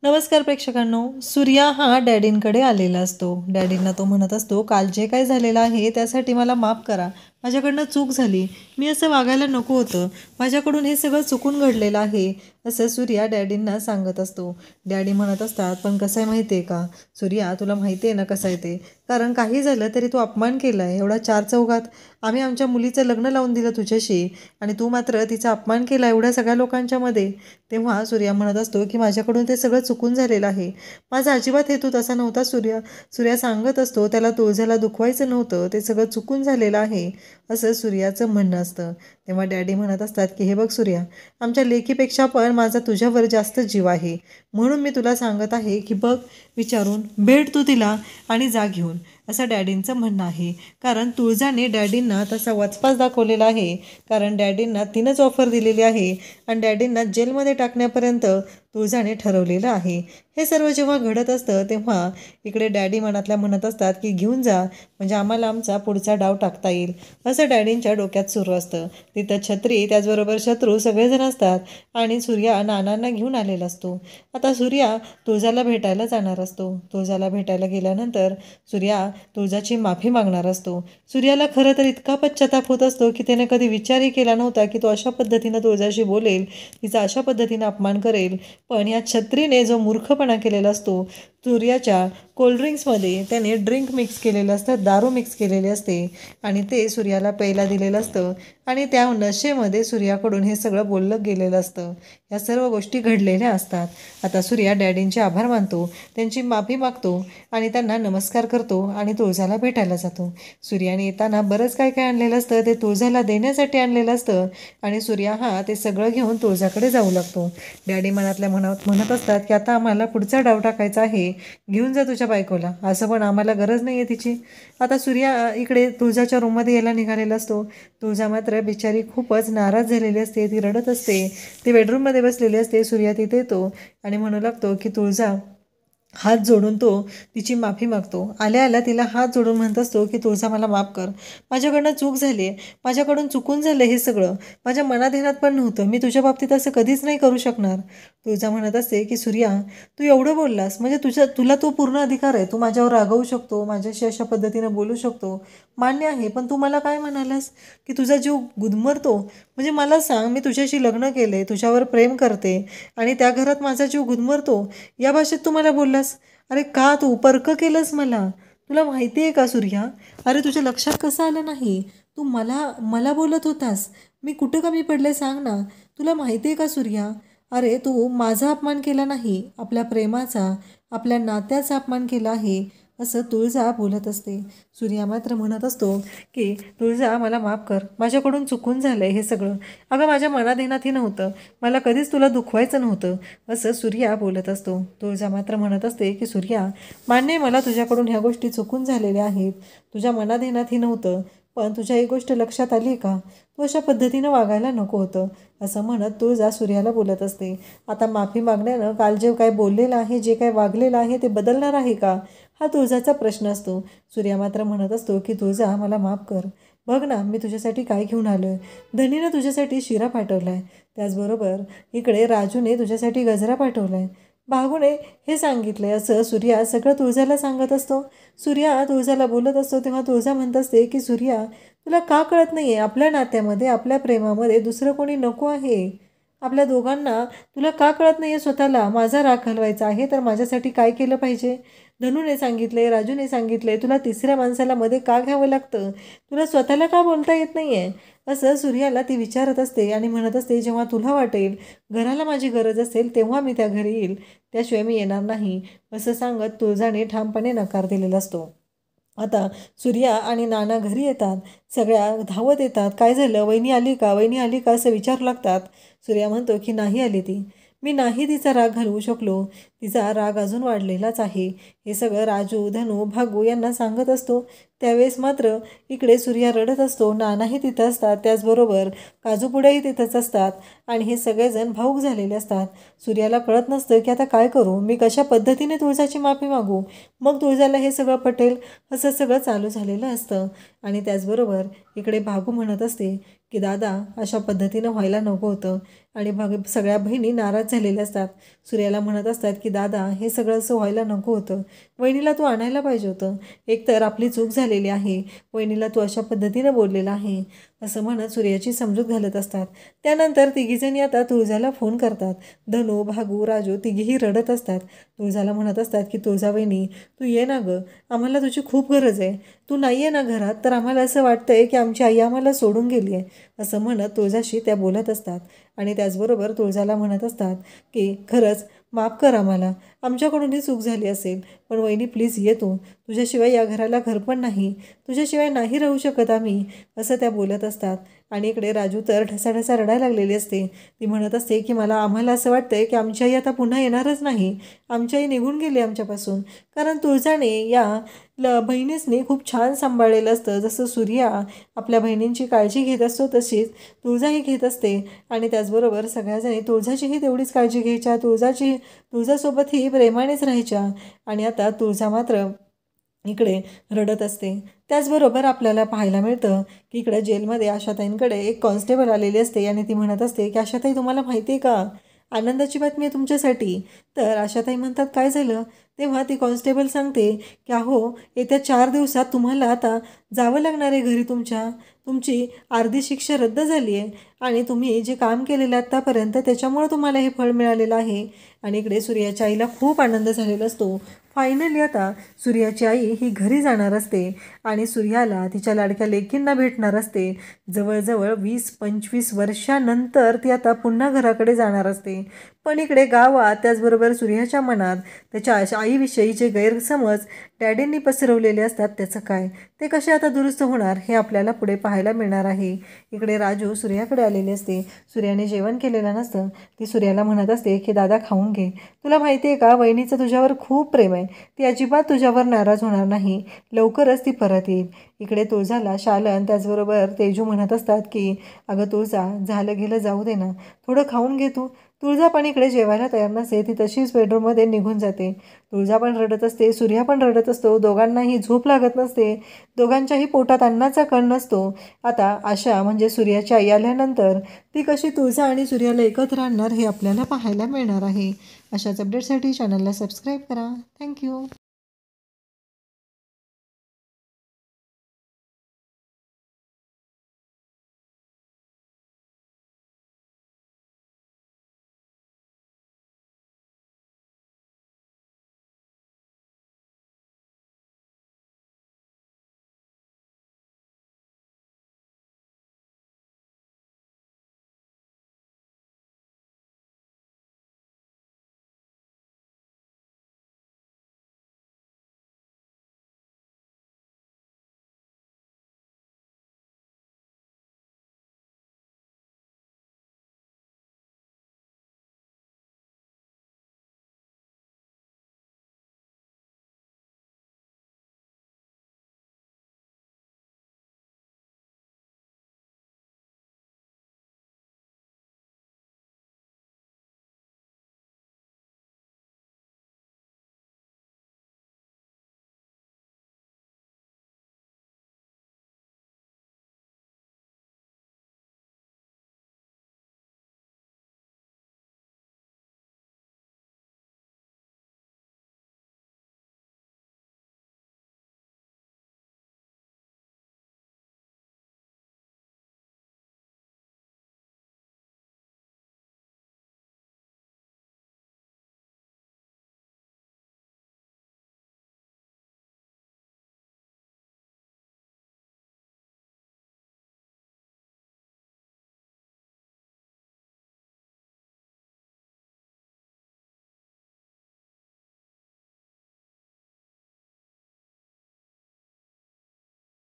नमस्कार प्रेक्षकांनो. सूर्या हा डॅडींकडे आलेला असतो. डॅडींना तो म्हणत असतो, काल जे काय झालेलं आहे त्यासाठी मला माफ करा. माझ्याकडनं चूक झाली. मी असं वागायला नको होतं. माझ्याकडून हे सगळं चुकून घडलेलं आहे असं सूर्या डॅडींना सांगत असतो. डॅडी म्हणत असतात, पण कसं आहे माहिती आहे का सूर्या, तुला माहिती आहे ना कसं आहे ते. कारण काही झालं तरी तू अपमान केला आहे. एवढा चार चौघात आम्ही आमच्या मुलीचं लग्न लावून दिलं तुझ्याशी आणि तू मात्र तिचा अपमान केला एवढ्या सगळ्या लोकांच्या मध्ये. तेव्हा सूर्या म्हणत असतो की माझ्याकडून ते सगळं चुकून झालेलं आहे. माझा अजिबात हेतू तसा नव्हता सूर्या. सूर्या सांगत असतो त्याला तुळजाला दुखवायचं नव्हतं, ते सगळं चुकून झालेलं आहे असं सूर्याचं म्हणणं असतं. तेव्हा डॅडी म्हणत असतात की हे बघ सूर्या, आमच्या लेकीपेक्षा पण माझा तुझ्यावर जास्त जीव आहे. म्हणून मी तुला सांगत आहे की बघ, विचारून भेट तू तिला आणि जा घेऊन, असं डॅडींचं म्हणणं आहे. कारण तुळजाने डॅडींना तसा वचपास दाखवलेला आहे. कारण डॅडींना तिनंच ऑफर दिलेली आहे आणि डॅडींना जेलमध्ये टाकण्यापर्यंत तुळजाने ठरवलेलं आहे. हे सर्व जेव्हा घडत असतं तेव्हा इकडे डॅडी मनातल्या म्हणत असतात की घेऊन जा, म्हणजे आम्हाला आमचा पुढचा डाव टाकता येईल असं डॅडींच्या डोक्यात सुरू असतं. तिथं छत्री त्याचबरोबर शत्रू सगळेजण असतात आणि सूर्या नानांना घेऊन आलेला असतो. आता सूर्या तुळजाला भेटायला जाणार असतो. तुळजाला भेटायला गेल्यानंतर सूर्या तुळजाची माफी मागणार असतो. सूर्याला खरं तर इतका पश्चाताप होत असतो की त्याने कधी विचारही केला नव्हता की तो अशा पद्धतीनं तुळजाशी बोलेल, तिचा अशा पद्धतीनं अपमान करेल. पण या छत्रीने जो मूर्खपणा केलेला असतो, सूर्याच्या कोल्ड्रिंक्समध्ये त्याने ड्रिंक मिक्स केलेलं असतं, दारू मिक्स केलेली असते आणि ते सूर्याला प्यायला दिलेलं असतं आणि त्या नशेमध्ये सूर्याकडून हे सगळं बोललं गेलेलं असतं. या सर्व गोष्टी घडलेल्या असतात. आता सूर्या डॅडींचे आभार मानतो, त्यांची माफी मागतो आणि त्यांना नमस्कार करतो आणि तुळजाला भेटायला जातो. सूर्याने येताना बरंच काय काय आणलेलं असतं, ते तुळजाला देण्यासाठी आणलेलं असतं आणि सूर्या हा ते सगळं घेऊन तुळजाकडे जाऊ लागतो. डॅडी मनातल्या म्हणत असतात की आता आम्हाला पुढचा डाव टाकायचा आहे, घेऊन जा तुझ्या बायकोला, असं पण आम्हाला गरज नाही आहे तिची. आता सूर्या इकडे तुळजाच्या रूममध्ये यायला निघालेला असतो. तुळजा मात्र बिचारी खूपच नाराज झालेली असते, ती रडत असते, ती बेडरूममध्ये बसलेली असते. सूर्या तिथे येतो आणि म्हणू लागतो की तुळजा, हात जोडून तो तिची माफी मागतो. आल्या आल्या तिला हात जोडून म्हणत असतो की तुळजा मला माफ कर, माझ्याकडनं चूक झाली आहे, माझ्याकडून चुकून झालं हे सगळं, माझ्या मनाधीनात पण नव्हतं, मी तुझ्या बाबतीत असं कधीच नाही करू शकणार. तुळजा म्हणत असते की सूर्या, तू एवढं बोललास म्हणजे तुला तो पूर्ण अधिकार आहे, तू माझ्यावर रागवू शकतो, माझ्याशी अशा पद्धतीनं बोलू शकतो, मान्य आहे. पण तू मला काय म्हणालास की तुझा जीव गुदमरतो. म्हणजे मला सांग, मी तुझ्याशी लग्न केले, तुझ्यावर प्रेम करते आणि त्या घरात माझा जीव गुदमरतो, या भाषेत तू मला बोललास. अरे का तू परक केलंस मला? तुला माहिती आहे का सूर्या? अरे तुझ्या लक्षात कसं आलं नाही? तू मला मला बोलत होतास, मी कुठं कमी पडले सांग ना. तुला माहिती आहे का सूर्या? अरे तू माझा अपमान केला नाही, आपल्या प्रेमाचा, आपल्या नात्याचा अपमान केला आहे असं तुळजा बोलत असते. सूर्या मात्र म्हणत असतो की तुळजा मला माफ कर, माझ्याकडून चुकून झालं आहे हे सगळं. अगं माझ्या मनाधीनातही नव्हतं, मला कधीच तुला दुखवायचं नव्हतं असं सूर्या बोलत असतो. तुळजा मात्र म्हणत असते की सूर्या, मान्य आहे मला तुझ्याकडून ह्या गोष्टी चुकून झालेल्या आहेत, तुझ्या मनाधीनातही नव्हतं, पण तुझ्या ही गोष्ट लक्षात आली का? तू अशा पद्धतीनं वागायला नको होतं असं म्हणत तुळजा सूर्याला बोलत असते. आता माफी मागण्यानं काल जे काय बोललेलं आहे, जे काय वागलेलं आहे ते बदलणार आहे का, हा तुळजाचा प्रश्न असतो. सूर्या मात्र म्हणत असतो की तुळजा मला माफ कर, बघ ना मी तुझ्यासाठी काय घेऊन आलो आहे. धनीनं तुझ्यासाठी शिरा पाठवला आहे, त्याचबरोबर इकडे राजूने तुझ्यासाठी गजरा पाठवला आहे, बागूने हे सांगितलं आहे असं सूर्या सगळं तुळजाला सांगत असतो. सूर्या तुळजाला बोलत असतो तेव्हा तुळजा म्हणत असते की सूर्या, तुला का कळत नाही आहे, आपल्या नात्यामध्ये, आपल्या प्रेमामध्ये दुसरं कोणी नको आहे. आपल्या दोघांना तुला का कळत नाही आहे स्वतःला? माझा राग घालवायचा आहे तर माझ्यासाठी काय केलं पाहिजे? धनूने सांगितले, राजूने सांगितले, तुला तिसऱ्या माणसाला मध्ये का घ्यावं लागतं? तुला स्वतःला का बोलता येत नाही आहे? असं सूर्याला ती विचारत असते आणि म्हणत असते, जेव्हा तुला वाटेल घराला माझी गरज असेल तेव्हा मी त्या घरी येईल, त्याशिवाय मी येणार नाही असं सांगत तुळजाने ठामपणे नकार दिलेला असतो. आता सूर्या आणि नाना घरी येतात, सगळ्या धावत येतात. काय झालं, वहिनी आली का, वहिनी आली का असं विचारू लागतात. सूर्या म्हणतो की नाही आली ती, मी नाही तिचा राग घालवू शकलो, तिचा राग अजून वाढलेलाच आहे, हे सगळं राजू, धनू, भागू यांना सांगत असतो. त्यावेळेस मात्र इकडे सूर्या रडत असतो. नानाही तिथं असतात, त्याचबरोबर काजूपुड्याही तिथंच असतात आणि हे सगळेजण भाऊक झालेले असतात. सूर्याला कळत नसतं की आता काय करू, मी कशा पद्धतीने तुळजाची माफी मागू, मग तुळजाला हे सगळं पटेल, असं सगळं चालू झालेलं असतं. आणि त्याचबरोबर इकडे भागू म्हणत असते की दादा अशा पद्धतीनं व्हायला नको होतं. आणि सगळ्या बहिणी नाराज झालेल्या असतात. सूर्याला म्हणत असतात की दादा हे सगळं असं व्हायला नको होतं, वहिनीला तू आणायला पाहिजे होतं, एकतर आपली चूक झालेली आहे, वहिनीला तू अशा पद्धतीनं बोललेला आहे, असं म्हणत सूर्याची समजूत घालत असतात. त्यानंतर तिघीजणी आता तुळजाला फोन करतात. धनू, भागू, राजू तिघीही रडत असतात. तुळजाला म्हणत असतात की तुळजा वहिनी तू ये ना गं, आम्हाला तुझी खूप गरज आहे, तू नाही आहे ना घरात तर आम्हाला असं वाटतंय की आमची आई आम्हाला सोडून गेली आहे, असं म्हणत तुळजाशी त्या बोलत असतात. आणि त्याचबरोबर तुळजाला म्हणत असतात की खरंच माफ कर आम्हाला, आमच्याकडून ही चूक झाली असेल, पण वहिनी प्लीज ये तू, तुझ्याशिवाय या घराला घर पण नाही, तुझ्याशिवाय नाही राहू शकत आम्ही, असं त्या बोलत असतात. आणि इकडे राजू तर ढसाढसा रडायला लागलेली असते. ती म्हणत असते की आम्हाला असं वाटतंय की आमची आई आता पुन्हा येणारच नाही, आमची आई निघून गेली आमच्यापासून, कारण तुळजाने या बहिणीसनी खूप छान सांभाळलेलं असतं. जसं सूर्या आपल्या बहिणींची काळजी घेत असतो तशीच तुळजाही घेत असते. आणि त्याचबरोबर सगळ्याजणी तुळजाचीही तेवढीच काळजी घ्यायच्या, तुळजासोबतही प्रेमानेच राहायच्या. आणि आता तुळजा मात्र इकडे रडत असते. त्याचबरोबर आपल्याला पाहायला मिळतं की इकडे जेलमध्ये आशाताईंकडे एक कॉन्स्टेबल आलेली असते आणि ती म्हणत असते की आशाताई तुम्हाला माहिती आहे का, आनंदाची बातमी आहे तुमच्यासाठी. तर आशाताई म्हणतात काय झालं. तेव्हा ती कॉन्स्टेबल सांगते की अहो येत्या 4 दिवसात तुम्हाला आता जावं लागणार आहे घरी, तुमची अर्धी शिक्षा रद्द झाली आहे आणि तुम्ही जे काम केलेलं आत्तापर्यंत त्याच्यामुळे तुम्हाला हे फळ मिळालेलं आहे. आणि इकडे सूर्याच्या आईला खूप आनंद झालेला असतो. फायनली आता सूर्याची आई ही घरी जाणार असते आणि सूर्याला तिच्या लाडक्या लेकींना भेटणार असते. जवळजवळ 20-25 वर्षानंतर ती आता पुन्हा घराकडे जाणार असते. पण इकडे गावात त्याचबरोबर सूर्याच्या मनात त्याच्या आईविषयी जे गैरसमज डॅडींनी पसरवलेले असतात त्याचं काय, ते कसे आता दुरुस्त होणार हे आपल्याला पुढे पाहायला मिळणार आहे. इकडे राजू सूर्याकडे आलेले असते. सूर्याने जेवण केलेलं नसतं. ती सूर्याला म्हणत असते की दादा खाऊन घे, तुला माहिती आहे का वहिनीचं तुझ्यावर खूप प्रेम आहे, ती अजिबात तुझ्यावर नाराज होणार नाही, लवकरच ती परत येईल. इकडे तुळजाला शालन त्याचबरोबर तेजू म्हणत असतात की अगं तुळजा झालं गेलं जाऊ दे ना, थोडं खाऊन घे तू. तुळजा पण इकडे जेवायला तयार नसते. ती तशीच बेडरूममध्ये निघून जाते. तुळजा पण रडत असते, सूर्या पण रडत असतो. दोघांनाही झोप लागत नसते. दोघांच्याही पोटात अन्नाचा कण नसतो. आता आशा म्हणजे सूर्याची आई आल्यानंतर ती कशी तुळजा आणि सूर्याला एकत्र आणणार हे आपल्याला पाहायला मिळणार आहे. अशाच अपडेटसाठी चॅनलला सबस्क्राईब करा. थँक्यू.